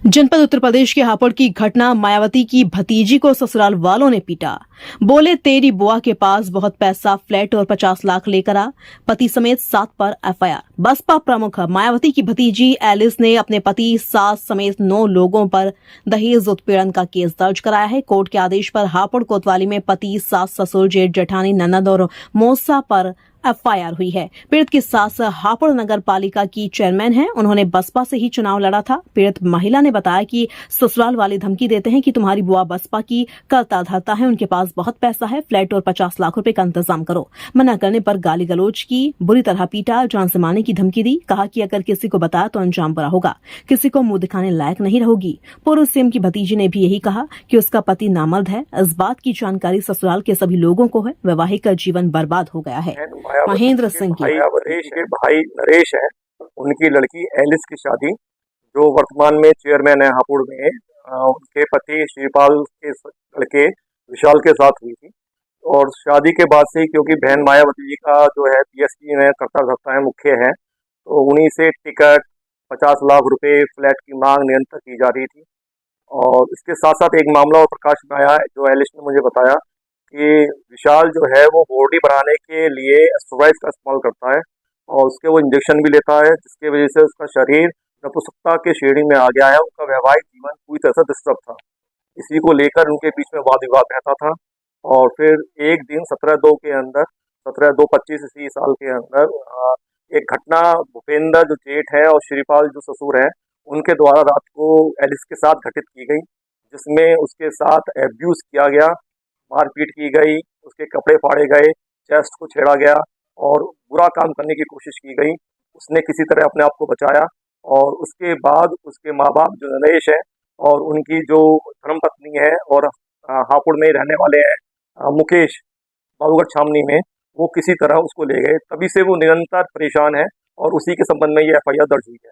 जनपद उत्तर प्रदेश के हापुड़ की घटना। मायावती की भतीजी को ससुराल वालों ने पीटा। बोले तेरी बुआ के पास बहुत पैसा, फ्लैट और 50 लाख लेकर आ। पति समेत 7 पर एफआईआर। बसपा प्रमुख मायावती की भतीजी एलिस ने अपने पति, सास समेत 9 लोगों पर दहेज उत्पीड़न का केस दर्ज कराया है। कोर्ट के आदेश पर हापुड़ कोतवाली में पति, सास, ससुर, जेठ, जेठानी, ननद और मौसा पर एफआईआर हुई है। पीड़ित की सास हापुड़ नगर पालिका की चेयरमैन है। उन्होंने बसपा से ही चुनाव लड़ा था। पीड़ित महिला ने बताया कि ससुराल वाले धमकी देते हैं कि तुम्हारी बुआ बसपा की करता धरता है, उनके पास बहुत पैसा है, फ्लैट और 50 लाख रुपए का इंतजाम करो। मना करने पर गाली गलौज की, बुरी तरह पीटा, जान से मारने की धमकी दी। कहा कि अगर किसी को बताया तो अंजाम बुरा होगा, किसी को मुंह दिखाने लायक नहीं रहोगी। पूर्व सीएम की भतीजी ने भी यही कहा कि उसका पति नामर्द है। इस बात की जानकारी ससुराल के सभी लोगों को है। वैवाहिक जीवन बर्बाद हो गया है। महेंद्र सिंह की मायावती के भाई नरेश है, उनकी लड़की एलिस की शादी, जो वर्तमान में चेयरमैन है हापुड़ में, उनके पति श्रीपाल के लड़के विशाल के साथ हुई थी। और शादी के बाद से, क्योंकि बहन मायावती जी का जो है पीएसपी में करता धरता है, मुख्य है, तो उन्हीं से टिकट, 50 लाख रुपए, फ्लैट की मांग निरंतर की जा रही थी। और इसके साथ साथ एक मामला और प्रकाश में आया है, जो एलिस ने मुझे बताया कि विशाल जो है वो बॉडी बढ़ाने के लिए एस्ट्रोवाइज का इस्तेमाल करता है, और उसके वो इंजेक्शन भी लेता है, जिसकी वजह से उसका शरीर नपुंसकता के श्रेणी में आ गया है। उनका वैवाहिक जीवन पूरी तरह से डिस्टर्ब था। इसी को लेकर उनके बीच में वाद विवाद रहता था। और फिर एक दिन 17/2 के अंदर, 17/2/25 इसी साल के अंदर, एक घटना भूपेंद्र जो जेठ है और श्रीपाल जो ससुर है, उनके द्वारा रात को एलिस के साथ घटित की गई, जिसमें उसके साथ एब्यूज किया गया, मारपीट की गई, उसके कपड़े फाड़े गए, चेस्ट को छेड़ा गया और बुरा काम करने की कोशिश की गई। उसने किसी तरह अपने आप को बचाया। और उसके बाद उसके माँ बाप जो नरेश है और उनकी जो धर्मपत्नी है और हापुड़ में ही रहने वाले हैं मुकेश, बाबूगढ़ छावनी में, वो किसी तरह उसको ले गए। तभी से वो निरंतर परेशान है और उसी के संबंध में ये एफआईआर दर्ज हुई है।